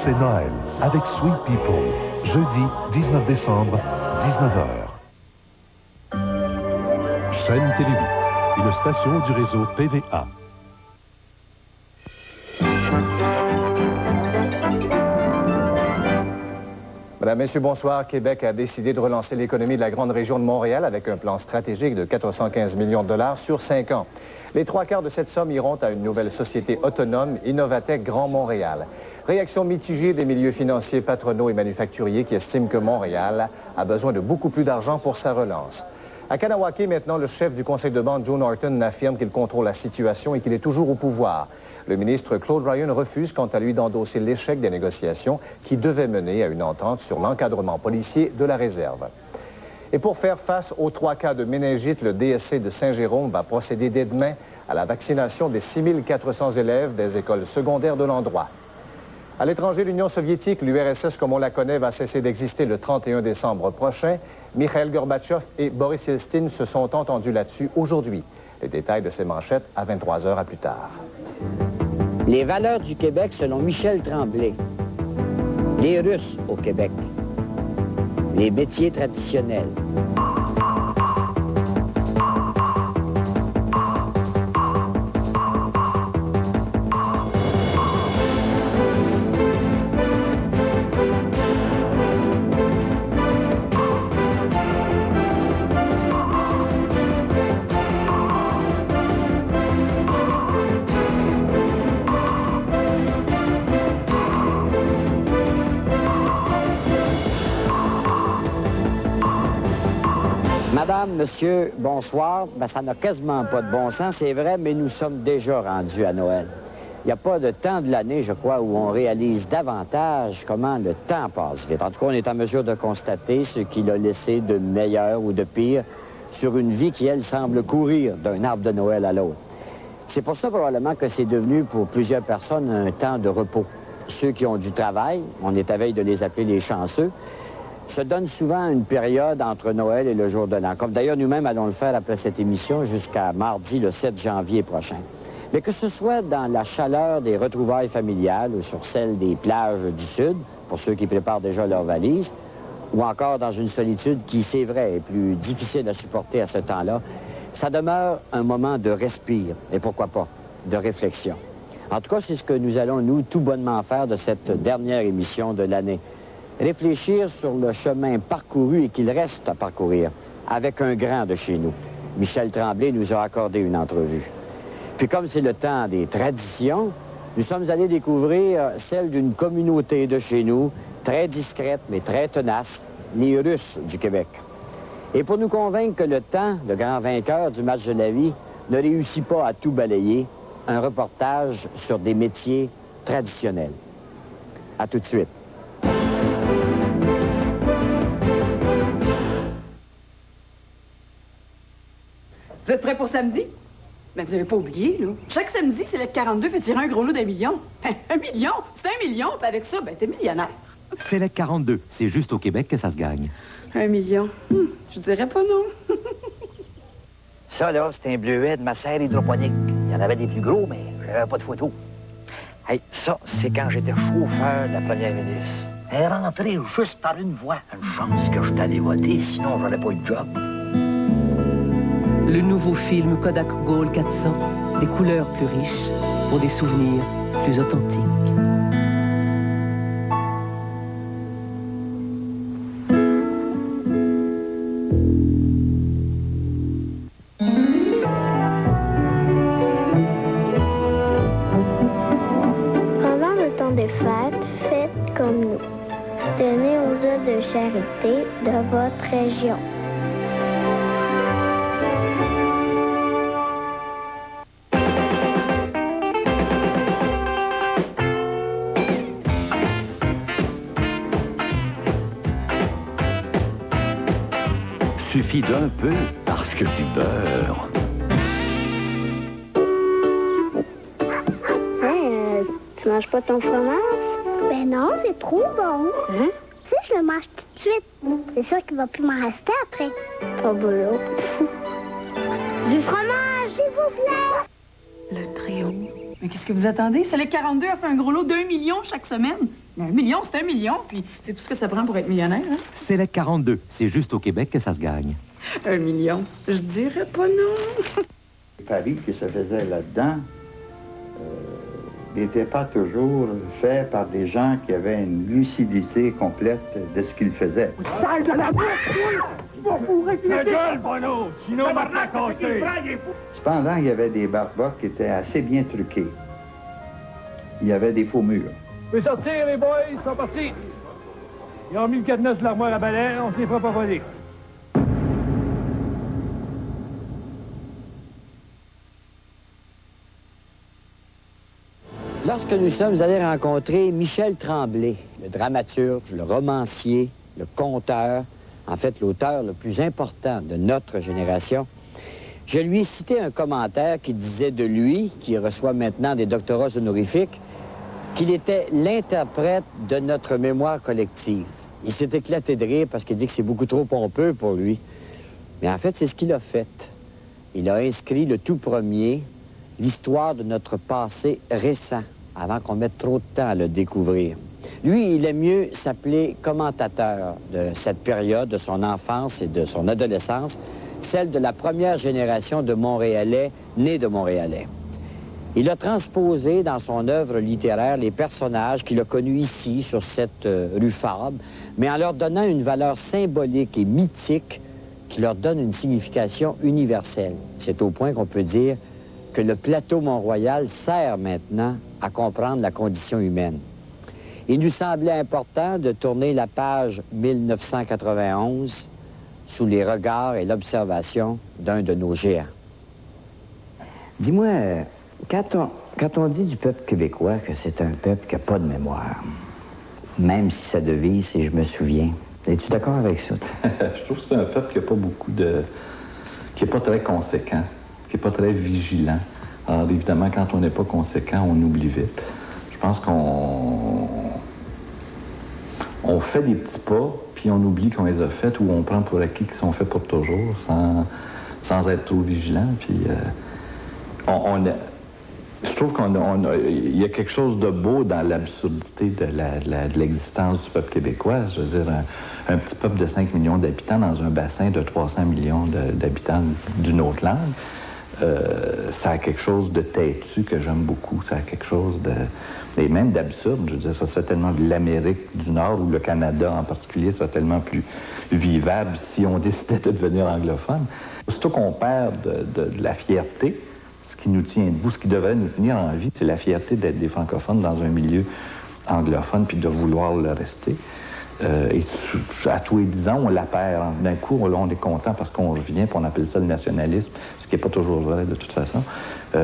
C'est Noël avec Sweet People, jeudi 19 décembre, 19h. Chaîne Télé 8, une station du réseau TVA. Mesdames, Messieurs, bonsoir. Québec a décidé de relancer l'économie de la grande région de Montréal avec un plan stratégique de 415 millions de dollars sur 5 ans. Les 3/4 de cette somme iront à une nouvelle société autonome, Innovatec Grand Montréal. Réaction mitigée des milieux financiers, patronaux et manufacturiers qui estiment que Montréal a besoin de beaucoup plus d'argent pour sa relance. À Kanawake, maintenant, le chef du conseil de banque, Joe Norton, affirme qu'il contrôle la situation et qu'il est toujours au pouvoir. Le ministre Claude Ryan refuse, quant à lui, d'endosser l'échec des négociations qui devaient mener à une entente sur l'encadrement policier de la réserve. Et pour faire face aux 3 cas de méningite, le DSC de Saint-Jérôme va procéder dès demain à la vaccination des 6400 élèves des écoles secondaires de l'endroit. À l'étranger, l'Union soviétique, l'URSS comme on la connaît, va cesser d'exister le 31 décembre prochain. Mikhail Gorbatchev et Boris Yeltsin se sont entendus là-dessus aujourd'hui. Les détails de ces manchettes à 23h à plus tard. Les valeurs du Québec selon Michel Tremblay. Les Russes au Québec. Les métiers traditionnels. Madame, monsieur, bonsoir. Ben, ça n'a quasiment pas de bon sens, c'est vrai, mais nous sommes déjà rendus à Noël. Il n'y a pas de temps de l'année, je crois, où on réalise davantage comment le temps passe vite. En tout cas, on est en mesure de constater ce qu'il a laissé de meilleur ou de pire sur une vie qui, elle, semble courir d'un arbre de Noël à l'autre. C'est pour ça, probablement, que c'est devenu, pour plusieurs personnes, un temps de repos. Ceux qui ont du travail, on est à veille de les appeler les chanceux, se donne souvent une période entre Noël et le jour de l'an. Comme d'ailleurs nous-mêmes allons le faire après cette émission jusqu'à mardi, le 7 janvier prochain. Mais que ce soit dans la chaleur des retrouvailles familiales ou sur celle des plages du Sud, pour ceux qui préparent déjà leurs valises, ou encore dans une solitude qui, c'est vrai, est plus difficile à supporter à ce temps-là, ça demeure un moment de respire, et pourquoi pas, de réflexion. En tout cas, c'est ce que nous allons, nous, tout bonnement faire de cette dernière émission de l'année. Réfléchir sur le chemin parcouru et qu'il reste à parcourir avec un grand de chez nous. Michel Tremblay nous a accordé une entrevue. Puis comme c'est le temps des traditions, nous sommes allés découvrir celle d'une communauté de chez nous, très discrète mais très tenace, les Russes du Québec. Et pour nous convaincre que le temps, le grand vainqueur du match de la vie, ne réussit pas à tout balayer, un reportage sur des métiers traditionnels. À tout de suite. Vous êtes prêts pour samedi? Mais vous n'avez pas oublié, là. Chaque samedi, c'est le 42 fait tirer un gros lot d'1 million. 1 million? C'est 1 million, puis avec ça, ben, t'es millionnaire. C'est le 42. C'est juste au Québec que ça se gagne. 1 million? Je dirais pas non. Ça, là, c'est un bleuet de ma serre hydroponique. Il y en avait des plus gros, mais j'avais pas de photo. Hey, ça, c'est quand j'étais chauffeur de la première ministre. Elle est rentrée juste par une voie. Une chance que je suis allé voter, sinon j'aurais pas eu de job. Le nouveau film Kodak Gold 400, des couleurs plus riches pour des souvenirs plus authentiques. Pendant le temps des fêtes, faites comme nous. Donnez aux œuvres de charité de votre région. Suffit d'un peu parce que du beurre. Tu manges pas ton fromage? Ben non, c'est trop bon. Hein? Tu sais, je le mange tout de suite. C'est sûr qu'il va plus m'en rester après. Pas boulot. Du fromage, s'il vous plaît. Le trio. Mais qu'est-ce que vous attendez? C'est le 42 a fait un gros lot d'1 million chaque semaine. Mais 1 million, c'est 1 million, puis c'est tout ce que ça prend pour être millionnaire, hein? C'est le 42. C'est juste au Québec que ça se gagne. 1 million, je dirais pas non. Les paris qui se faisaient là-dedans n'étaient pas toujours faits par des gens qui avaient une lucidité complète de ce qu'ils faisaient. Sale de la Ta gueule, Bono! Sinon, on va te la casser! Cependant, il y avait des barbecues qui étaient assez bien truqués. Il y avait des faux murs. Vous pouvez sortir, les boys, ils sont partis. Ils ont mis le cadenas de l'armoire à balai, on se les fera pas voler. Lorsque nous sommes allés rencontrer Michel Tremblay, le dramaturge, le romancier, le conteur, en fait l'auteur le plus important de notre génération, je lui ai cité un commentaire qui disait de lui, qui reçoit maintenant des doctorats honorifiques, qu'il était l'interprète de notre mémoire collective. Il s'est éclaté de rire parce qu'il dit que c'est beaucoup trop pompeux pour lui. Mais en fait, c'est ce qu'il a fait. Il a inscrit le tout premier, l'histoire de notre passé récent, avant qu'on mette trop de temps à le découvrir. Lui, il aime mieux s'appeler commentateur de cette période, de son enfance et de son adolescence, celle de la première génération de Montréalais nés de Montréalais. Il a transposé dans son œuvre littéraire les personnages qu'il a connus ici, sur cette rue Fabre, mais en leur donnant une valeur symbolique et mythique qui leur donne une signification universelle. C'est au point qu'on peut dire que le plateau Mont-Royal sert maintenant à comprendre la condition humaine. Il nous semblait important de tourner la page 1991 sous les regards et l'observation d'un de nos géants. Dis-moi, quand on dit du peuple québécois que c'est un peuple qui n'a pas de mémoire, même si sa devise, c'est « je me souviens », es-tu d'accord avec ça? Je trouve que c'est un peuple qui n'a pas beaucoup de... qui n'est pas très conséquent, qui n'est pas très vigilant. Alors évidemment, quand on n'est pas conséquent, on oublie vite. Je pense qu'on fait des petits pas, puis on oublie qu'on les a faits, ou on prend pour acquis qu'ils sont faits pour toujours, sans être trop vigilant. Puis je trouve qu'il y a quelque chose de beau dans l'absurdité de l'existence du peuple québécois. Je veux dire, un petit peuple de 5 millions d'habitants dans un bassin de 300 millions d'habitants d'une autre langue, ça a quelque chose de têtu que j'aime beaucoup. Ça a quelque chose de... et même d'absurde. Je veux dire, ça serait tellement de l'Amérique du Nord, ou le Canada en particulier, ça serait tellement plus vivable si on décidait de devenir anglophone. Surtout qu'on perd de la fierté, ce qui nous tient debout, ce qui devrait nous tenir en vie, c'est la fierté d'être des francophones dans un milieu anglophone, puis de vouloir le rester. Et à tous les 10 ans, on la perd. D'un coup, on est content parce qu'on revient, puis on appelle ça le nationalisme, ce qui n'est pas toujours vrai de toute façon.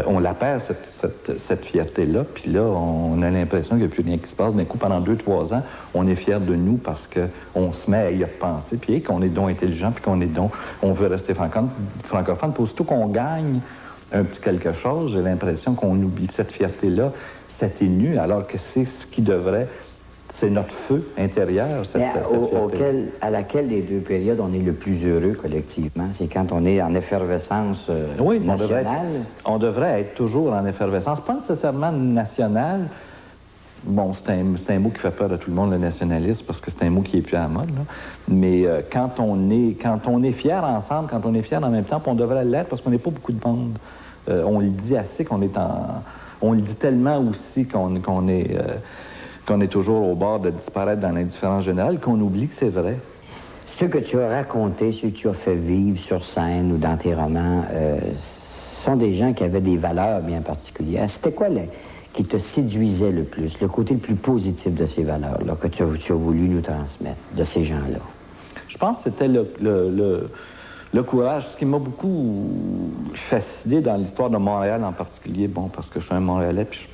On la perd, cette fierté-là, puis là, on a l'impression qu'il n'y a plus rien qui se passe. D'un coup, pendant 2-3 ans, on est fiers de nous parce qu'on se met à y repenser, puis qu'on est donc intelligent, puis on veut rester francophone. Puis aussitôt qu'on gagne un petit quelque chose, j'ai l'impression qu'on oublie cette fierté-là, s'atténue, alors que c'est ce qui devrait... C'est notre feu intérieur, cette à laquelle des deux périodes on est le plus heureux collectivement, c'est quand on est en effervescence nationale. On devrait être toujours en effervescence, pas nécessairement nationale. Bon, c'est un mot qui fait peur à tout le monde, le nationalisme, parce que c'est un mot qui est plus à la mode, là. Mais quand on est fiers ensemble, quand on est fiers en même temps, puis on devrait l'être, parce qu'on n'est pas beaucoup de monde. On le dit assez qu'on est en... On le dit tellement aussi qu'on est toujours au bord de disparaître dans l'indifférence générale, qu'on oublie que c'est vrai. Ceux que tu as racontés, ceux que tu as fait vivre sur scène ou dans tes romans, sont des gens qui avaient des valeurs bien particulières. C'était quoi qui te séduisait le plus, le côté le plus positif de ces valeurs-là, que tu as voulu nous transmettre, de ces gens-là? Je pense que c'était le courage. Ce qui m'a beaucoup fasciné dans l'histoire de Montréal en particulier, bon, parce que je suis un Montréalais, puis je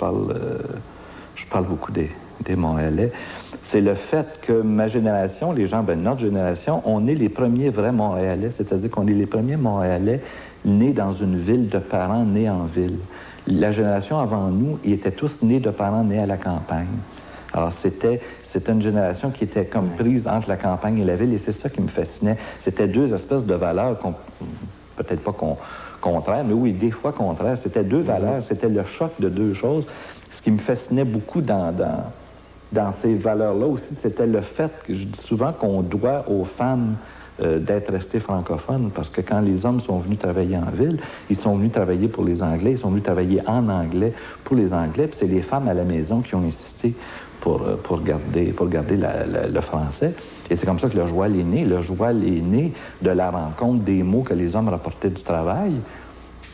parle beaucoup des Montréalais, c'est le fait que ma génération, les gens de notre génération, on est les premiers vrais Montréalais, c'est-à-dire qu'on est les premiers Montréalais nés dans une ville de parents nés en ville. La génération avant nous, ils étaient tous nés de parents nés à la campagne. Alors c'était une génération qui était comme prise entre la campagne et la ville, et c'est ça qui me fascinait. C'était deux espèces de valeurs, peut-être pas contraires, mais oui, des fois contraires. C'était deux valeurs, c'était le choc de deux choses. Ce qui me fascinait beaucoup dans dans ces valeurs-là aussi, c'était le fait que je dis souvent qu'on doit aux femmes d'être restés francophones, parce que quand les hommes sont venus travailler en ville, ils sont venus travailler pour les Anglais, ils sont venus travailler en anglais pour les Anglais, puis c'est les femmes à la maison qui ont insisté pour garder le français. Et c'est comme ça que le joual est né. Le joual est né de la rencontre des mots que les hommes rapportaient du travail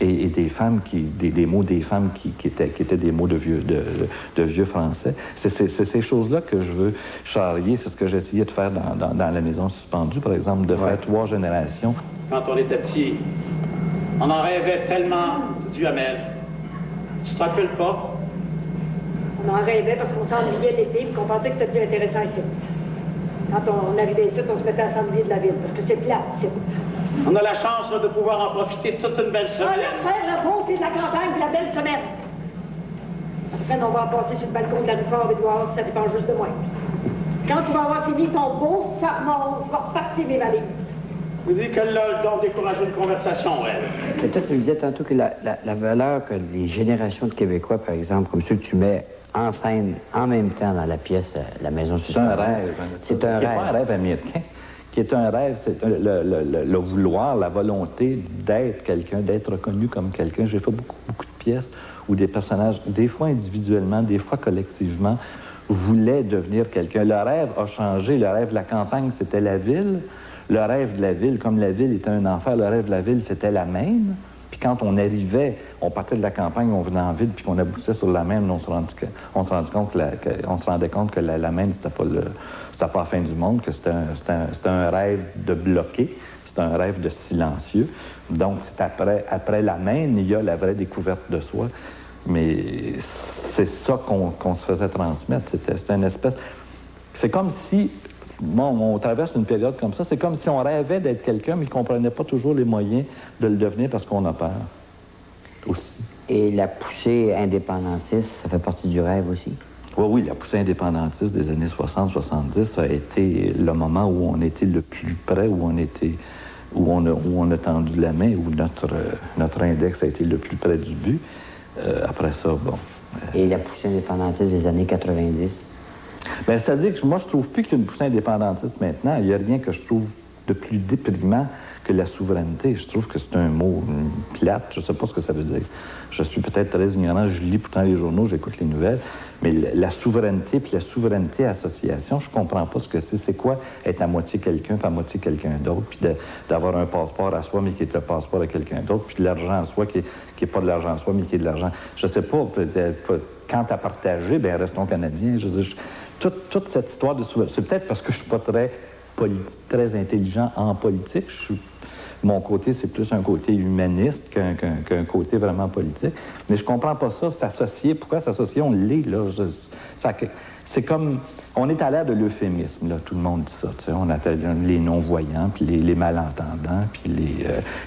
et des femmes des mots des femmes qui étaient des mots de vieux français. C'est ces choses-là que je veux charrier. C'est ce que j'ai essayé de faire dans la maison suspendue, par exemple, de faire 3 générations. Quand on était petit, on en rêvait tellement du Duhamel. Tu te rappelles pas? On en rêvait parce qu'on s'ennuyait l'été et qu'on pensait que c'était plus intéressant ici. Quand on arrivait ici, on se mettait à s'ennuyer de la ville parce que c'est plat ici. On a la chance là, de pouvoir en profiter toute une belle semaine. On laisse faire la beauté de la campagne et la belle semaine. Après, on va en passer sur le balcon de la rue Fort-Édouard, ça dépend juste de moi. Quand tu vas avoir fini ton beau sermon, tu vas repartir mes valises. Vous dites qu'elle a donc découragé une conversation, elle. Peut-être que vous disais tantôt que la valeur que les générations de Québécois, par exemple, comme ceux que tu mets en scène en même temps dans la pièce La Maison Suspendue. C'est un rêve. C'est un rêve. C'est pas un rêve américain. Qui est un rêve, c'est le vouloir, la volonté d'être quelqu'un, d'être reconnu comme quelqu'un. J'ai fait beaucoup de pièces où des personnages, des fois individuellement, des fois collectivement, voulaient devenir quelqu'un. Le rêve a changé. Le rêve de la campagne, c'était la ville. Le rêve de la ville, comme la ville était un enfer, le rêve de la ville, c'était la Maine. Puis quand on arrivait, on partait de la campagne, on venait en ville, puis qu'on aboutissait sur la Maine, on se rendait compte que la Maine, c'était pas la fin du monde, que c'était un rêve de bloqué, c'était un rêve de silencieux. Donc, c'est après la Maine, il y a la vraie découverte de soi. Mais c'est ça qu'on se faisait transmettre. C'était une espèce... C'est comme si... Bon, on traverse une période comme ça, c'est comme si on rêvait d'être quelqu'un, mais qu'on ne comprenait pas toujours les moyens de le devenir parce qu'on a peur aussi. Et la poussée indépendantiste, ça fait partie du rêve aussi? Oui, la poussée indépendantiste des années 60-70, ça a été le moment où on était le plus près, où on a tendu la main, où notre index a été le plus près du but. Après ça, bon... Et la poussée indépendantiste des années 90? Bien, c'est-à-dire que moi, je trouve plus qu'il y a une poussée indépendantiste maintenant. Il n'y a rien que je trouve de plus déprimant que la souveraineté. Je trouve que c'est un mot plate. Je ne sais pas ce que ça veut dire. Je suis peut-être très ignorant. Je lis pourtant les journaux, j'écoute les nouvelles. Mais la souveraineté, puis la souveraineté association, je comprends pas ce que c'est. C'est quoi être à moitié quelqu'un, puis à moitié quelqu'un d'autre, puis d'avoir un passeport à soi, mais qui est le passeport à quelqu'un d'autre, puis de l'argent à soi, qui est pas de l'argent à soi, mais qui est de l'argent... Je sais pas, quand à partager, bien, restons canadiens. Je veux dire, toute cette histoire de souveraineté, c'est peut-être parce que je suis pas très intelligent en politique. Mon côté, c'est plus un côté humaniste qu'un côté vraiment politique. Mais je comprends pas ça, s'associer. Pourquoi s'associer? On l'est, là. C'est comme... On est à l'ère de l'euphémisme, là. Tout le monde dit ça, tu sais. On appelle les non-voyants, puis les malentendants, puis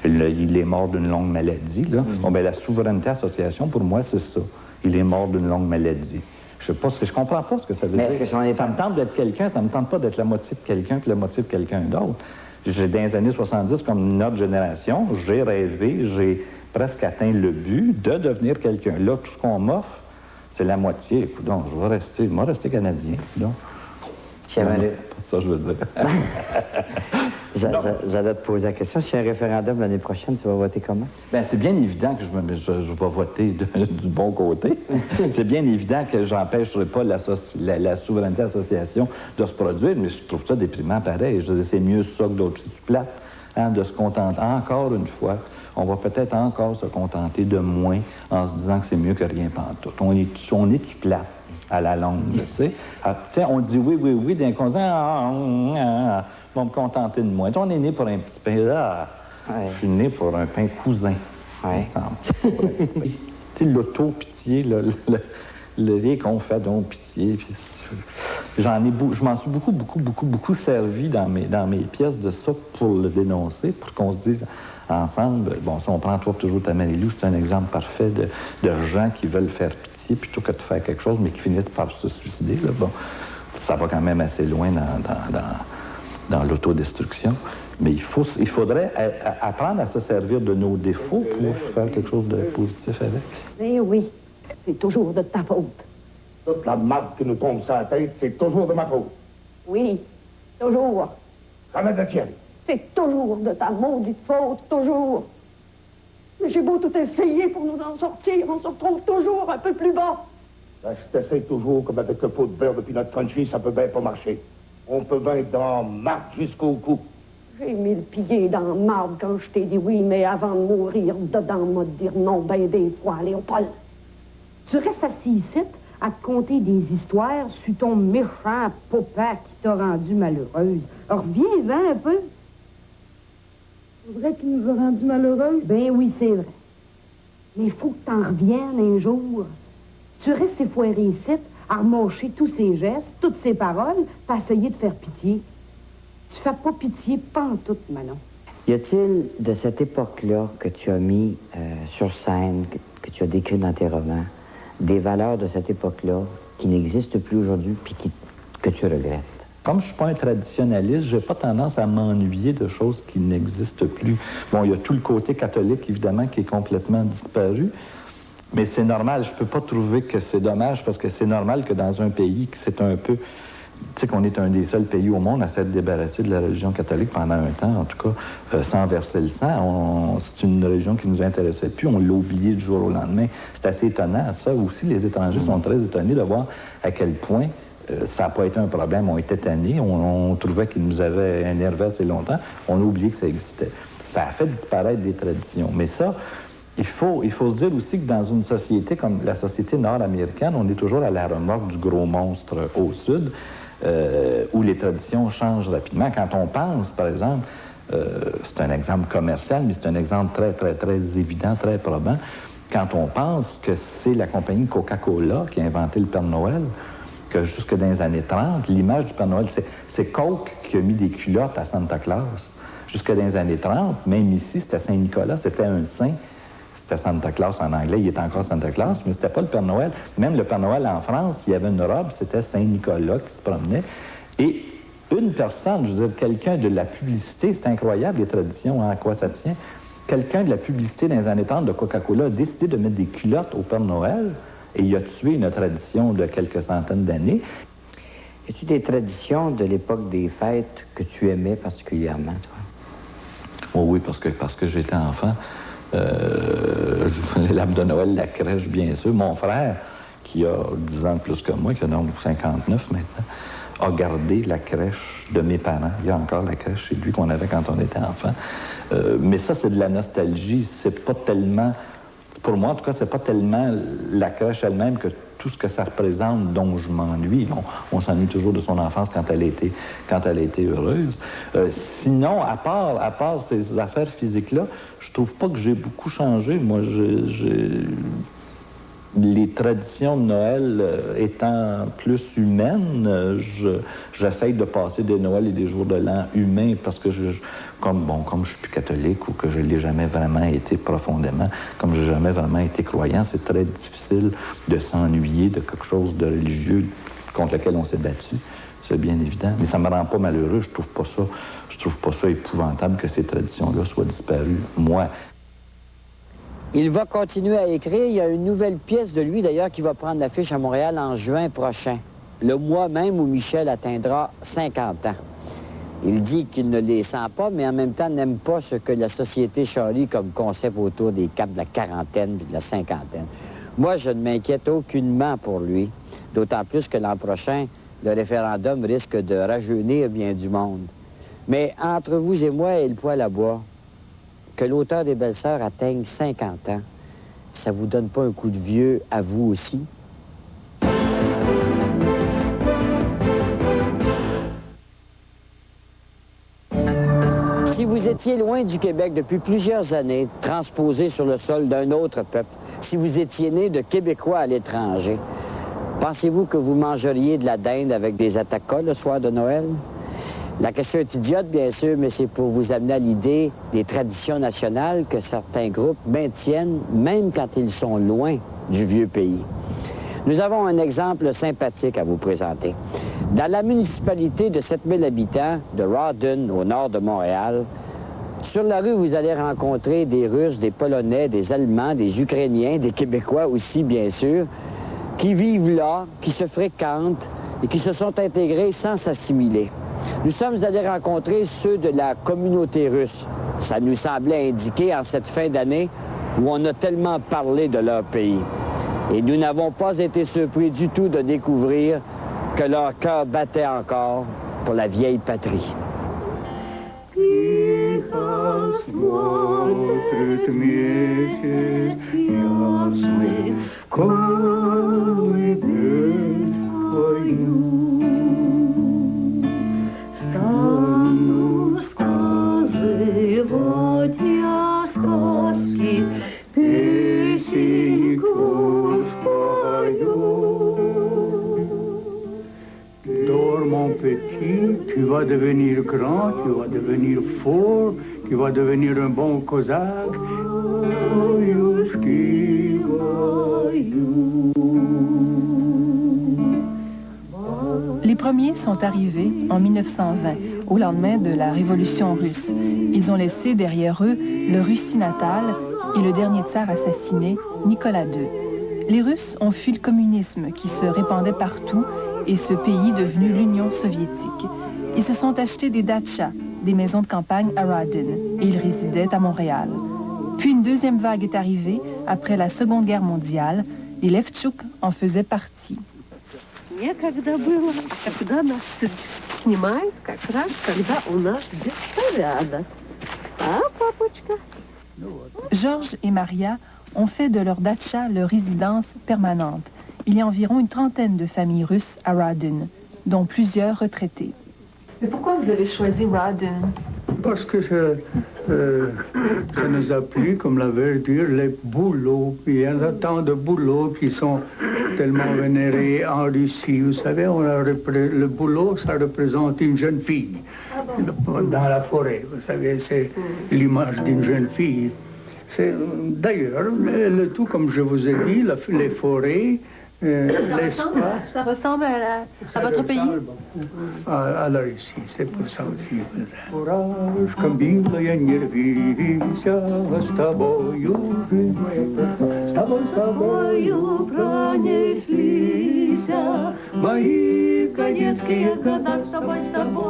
les morts d'une longue maladie, là. Bon, ben, la souveraineté association, pour moi, c'est ça. Il est mort d'une longue maladie. Je comprends pas ce que ça veut dire. Ça me tente d'être quelqu'un, ça me tente pas d'être la moitié de quelqu'un puis la moitié de quelqu'un d'autre. Dans les années 70, comme notre génération, j'ai rêvé, j'ai presque atteint le but de devenir quelqu'un. Là, tout ce qu'on m'offre, c'est la moitié. Écoute, donc, je vais rester canadien. Donc, c'est ça, je veux dire. J'allais te poser la question. Si y a un référendum l'année prochaine, tu vas voter comment? Bien, c'est bien évident que je vais voter du bon côté. C'est bien évident que j'empêcherai pas la souveraineté association de se produire, mais je trouve ça déprimant pareil. Je veux dire, c'est mieux ça que d'autres. C'est plate, hein, de se contenter. Encore une fois, on va peut-être encore se contenter de moins en se disant que c'est mieux que rien pantoute. On est plate à la longue, tu sais. On dit oui, d'un coup, on dit on va me contenter de moi. On est né pour un petit pain. Là, je suis né pour un pain cousin. Ouais. Tu sais, l'auto-pitié, le lien qu'on fait donc pitié. Je m'en suis beaucoup servi dans mes pièces de ça pour le dénoncer, pour qu'on se dise ensemble, bon, si on prend toi toujours ta Marie-Lou, c'est un exemple parfait de gens qui veulent faire pitié plutôt que de faire quelque chose, mais qui finissent par se suicider. Là. Bon, ça va quand même assez loin dans l'autodestruction. Mais il faudrait apprendre à se servir de nos défauts pour faire quelque chose de positif avec. Eh oui, c'est toujours de ta faute. Toute la marde qui nous tombe sur la tête, c'est toujours de ma faute. Oui, toujours. Jamais de la tienne. C'est toujours de ta maudite faute, toujours. Mais j'ai beau tout essayer pour nous en sortir, on se retrouve toujours un peu plus bas. Ben, si t'essayes toujours comme avec le pot de beurre depuis notre crunchy, ça peut bien pas marcher. On peut bien être dans marde jusqu'au cou. J'ai mis le pied dans la marde quand je t'ai dit oui, mais avant de mourir, dedans, m'a dire non, ben des fois, Léopold. Tu restes assis ici à te conter des histoires sur ton méchant papa qui t'a rendu malheureuse. Reviens-en un peu. C'est vrai qu'il nous a rendus malheureux? Ben oui, c'est vrai. Mais il faut que t'en reviennes un jour. Tu restes foiré ici à remocher tous ses gestes, toutes ses paroles, pas essayer de faire pitié. Tu fais pas pitié pantoute, Manon. Y a-t-il de cette époque-là que tu as mis sur scène, que tu as décrit dans tes romans, des valeurs de cette époque-là qui n'existent plus aujourd'hui puis que tu regrettes? Comme je ne suis pas un traditionnaliste, je n'ai pas tendance à m'ennuyer de choses qui n'existent plus. Bon, il y a tout le côté catholique, évidemment, qui est complètement disparu. Mais c'est normal, je ne peux pas trouver que c'est dommage, parce que c'est normal que dans un pays, que c'est un peu... Tu sais qu'on est un des seuls pays au monde à s'être débarrassé de la religion catholique pendant un temps, en tout cas, sans verser le sang. C'est une religion qui nous intéressait plus, on l'a oublié du jour au lendemain. C'est assez étonnant. Ça aussi, les étrangers sont très étonnés de voir à quel point ça n'a pas été un problème. On était tannés, on trouvait qu'ils nous avaient énervés assez longtemps. On a oublié que ça existait. Ça a fait disparaître des traditions. Mais ça... Il faut se dire aussi que dans une société comme la société nord-américaine, on est toujours à la remorque du gros monstre au sud, où les traditions changent rapidement. Quand on pense, par exemple, c'est un exemple commercial, mais c'est un exemple très, très, très évident, très probant, quand on pense que c'est la compagnie Coca-Cola qui a inventé le Père Noël, que jusque dans les années 30, l'image du Père Noël, c'est Coke qui a mis des culottes à Santa Claus. Jusque dans les années 30, même ici, c'était Saint-Nicolas, c'était un saint. C'était Santa Claus en anglais, il était encore Santa Claus, mais c'était pas le Père Noël. Même le Père Noël en France, il y avait une robe, c'était Saint-Nicolas qui se promenait. Et une personne, je veux dire, quelqu'un de la publicité, c'est incroyable les traditions, à quoi ça tient. Quelqu'un de la publicité dans les années 30 de Coca-Cola a décidé de mettre des culottes au Père Noël et il a tué une tradition de quelques centaines d'années. Y a-tu des traditions de l'époque des fêtes que tu aimais particulièrement, toi? Oh oui, parce que j'étais enfant. L'arbre de Noël, la crèche, bien sûr. Mon frère, qui a 10 ans de plus que moi, qui a donc 59 maintenant, a gardé la crèche de mes parents. Il y a encore la crèche chez lui qu'on avait quand on était enfant. Mais ça, c'est de la nostalgie. C'est pas tellement... Pour moi, en tout cas, c'est pas tellement la crèche elle-même que tout ce que ça représente dont je m'ennuie. On s'ennuie toujours de son enfance quand elle a été heureuse. Sinon, à part ces affaires physiques-là, je trouve pas que j'ai beaucoup changé. Moi, les traditions de Noël étant plus humaines, j'essaye de passer des Noëls et des jours de l'an humains parce que comme je suis plus catholique ou que je ne l'ai jamais vraiment été profondément, comme je n'ai jamais vraiment été croyant, c'est très difficile de s'ennuyer de quelque chose de religieux contre lequel on s'est battu. C'est bien évident. Mais ça ne me rend pas malheureux. Je trouve pas ça épouvantable que ces traditions-là soient disparues. Moi. Il va continuer à écrire. Il y a une nouvelle pièce de lui, d'ailleurs, qui va prendre l'affiche à Montréal en juin prochain. Le mois même où Michel atteindra 50 ans. Il dit qu'il ne les sent pas, mais en même temps n'aime pas ce que la société charrie comme concept autour des caps de la quarantaine et de la cinquantaine. Moi, je ne m'inquiète aucunement pour lui, d'autant plus que l'an prochain, le référendum risque de rajeunir bien du monde. Mais entre vous et moi et le poêle à bois, que l'auteur des Belles-Sœurs atteigne 50 ans, ça vous donne pas un coup de vieux à vous aussi? Si vous étiez loin du Québec depuis plusieurs années, transposé sur le sol d'un autre peuple, si vous étiez né de Québécois à l'étranger, pensez-vous que vous mangeriez de la dinde avec des attacas le soir de Noël? La question est idiote, bien sûr, mais c'est pour vous amener à l'idée des traditions nationales que certains groupes maintiennent, même quand ils sont loin du vieux pays. Nous avons un exemple sympathique à vous présenter. Dans la municipalité de 7000 habitants de Rawdon, au nord de Montréal, sur la rue, vous allez rencontrer des Russes, des Polonais, des Allemands, des Ukrainiens, des Québécois aussi, bien sûr. qui vivent là, qui se fréquentent et qui se sont intégrés sans s'assimiler. Nous sommes allés rencontrer ceux de la communauté russe. Ça nous semblait indiquer en cette fin d'année où on a tellement parlé de leur pays. Et nous n'avons pas été surpris du tout de découvrir que leur cœur battait encore pour la vieille patrie. Tu vas devenir grand, tu vas devenir fort, tu vas devenir un bon cosaque. Les premiers sont arrivés en 1920, au lendemain de la Révolution russe. Ils ont laissé derrière eux le Russie natale et le dernier tsar assassiné, Nicolas II. Les Russes ont fui le communisme qui se répandait partout et ce pays devenu l'Union soviétique. Ils se sont achetés des dachas, des maisons de campagne à Radin, et ils résidaient à Montréal. Puis une deuxième vague est arrivée après la Seconde Guerre mondiale. Les Levtchouk en faisaient partie. Некогда было, а когда нас снимают, как раз, когда у нас беспорядок. А, папочка? Georges et Maria ont fait de leur dacha leur résidence permanente. Il y a environ une trentaine de familles russes à Radin, dont plusieurs retraités. Mais pourquoi vous avez choisi Radin? Parce que ça nous a plu, comme la verdure, les bouleaux. Il y en a tant de bouleaux qui sont tellement vénérés en Russie. Vous savez, le bouleau, ça représente une jeune fille dans la forêt. Vous savez, c'est l'image d'une jeune fille. D'ailleurs, le tout, comme je vous ai dit, les forêts, l'espace... Ça ressemble à votre pays? À la Russie, c'est pour ça aussi.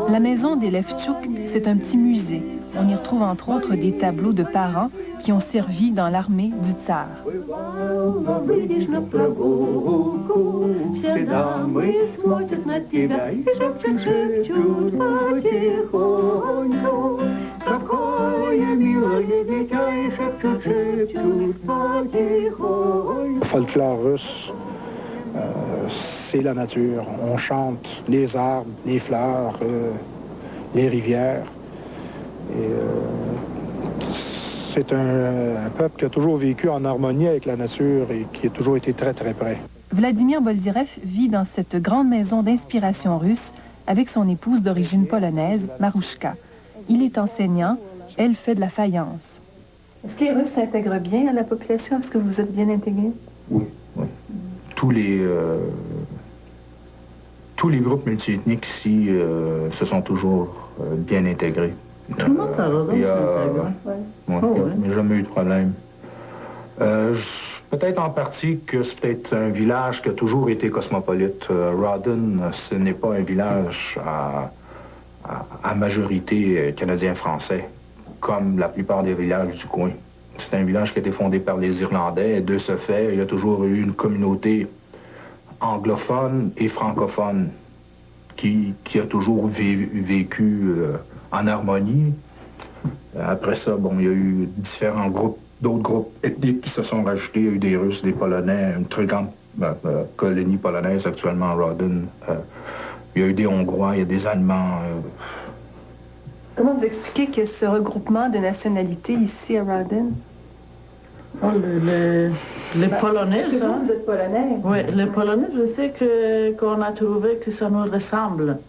La maison des Levtchouk, c'est un petit musée. On y retrouve entre autres des tableaux de parents qui ont servi dans l'armée du tsar. Le folklore russe, c'est la nature. On chante les arbres, les fleurs, les rivières. Et c'est un peuple qui a toujours vécu en harmonie avec la nature et qui a toujours été très, très près. Vladimir Boldyrev vit dans cette grande maison d'inspiration russe avec son épouse d'origine polonaise, Marouchka. Il est enseignant, elle fait de la faïence. Est-ce que les Russes s'intègrent bien à la population? Est-ce que vous êtes bien intégrés? Oui, oui. Tous les groupes multiethniques ici se sont toujours bien intégrés. Tout le monde a raison, il n'y a jamais eu de problème. Peut-être en partie que c'est peut-être un village qui a toujours été cosmopolite. Radin, ce n'est pas un village à majorité canadien-français, comme la plupart des villages du coin. C'est un village qui a été fondé par les Irlandais, et de ce fait, il y a toujours eu une communauté anglophone et francophone qui a toujours vécu en harmonie. Après ça, bon, il y a eu différents groupes, d'autres groupes ethniques qui se sont rajoutés. Il y a eu des Russes, des Polonais, une très grande colonie polonaise actuellement à Radin. Il y a eu des Hongrois, il y a des Allemands. Comment vous expliquez que ce regroupement de nationalités ici à Radin? Oh, les Polonais, ça? Vous êtes Polonais? Oui, les Polonais, je sais qu'on a trouvé que ça nous ressemble.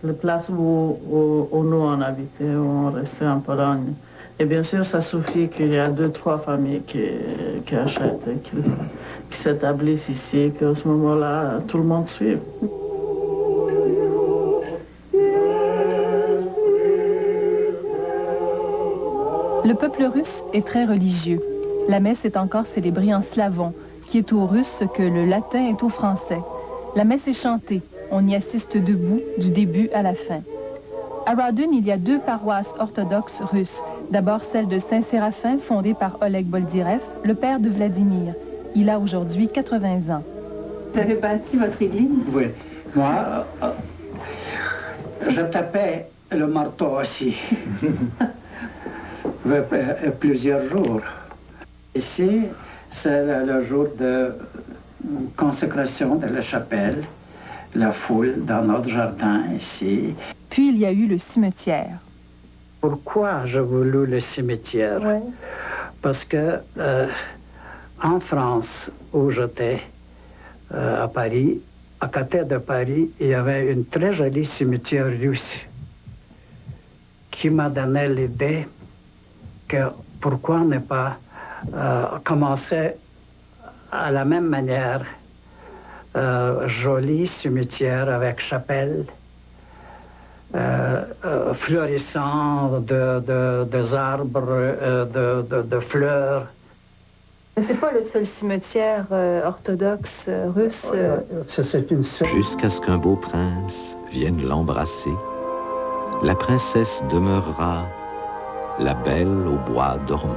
La place où nous on habitait, où on restait en Pologne. Et bien sûr, ça suffit qu'il y a 2-3 familles qui achètent, qui s'établissent ici, et qu'à ce moment-là, tout le monde suit. Le peuple russe est très religieux. La messe est encore célébrée en slavon, qui est aux Russes ce que le latin est aux Français. La messe est chantée. On y assiste debout du début à la fin. À Rawdon, il y a 2 paroisses orthodoxes russes. D'abord celle de Saint-Séraphin, fondée par Oleg Boldyrev, le père de Vladimir. Il a aujourd'hui 80 ans. Vous avez bâti votre église? Oui. Moi, je tapais le marteau aussi. Plusieurs jours. Ici, c'est le jour de consécration de la chapelle, la foule dans notre jardin ici. Puis il y a eu le cimetière. Pourquoi j'ai voulu le cimetière? Ouais. Parce que en France, où j'étais, à Paris, à côté de Paris, il y avait une très jolie cimetière russe qui m'a donné l'idée que pourquoi ne pas commencer à la même manière, joli cimetière avec chapelle, fleurissant des arbres, de fleurs. C'est pas le seul cimetière orthodoxe russe. C'est une seule. Jusqu'à ce qu'un beau prince vienne l'embrasser, la princesse demeurera la belle au bois dormant.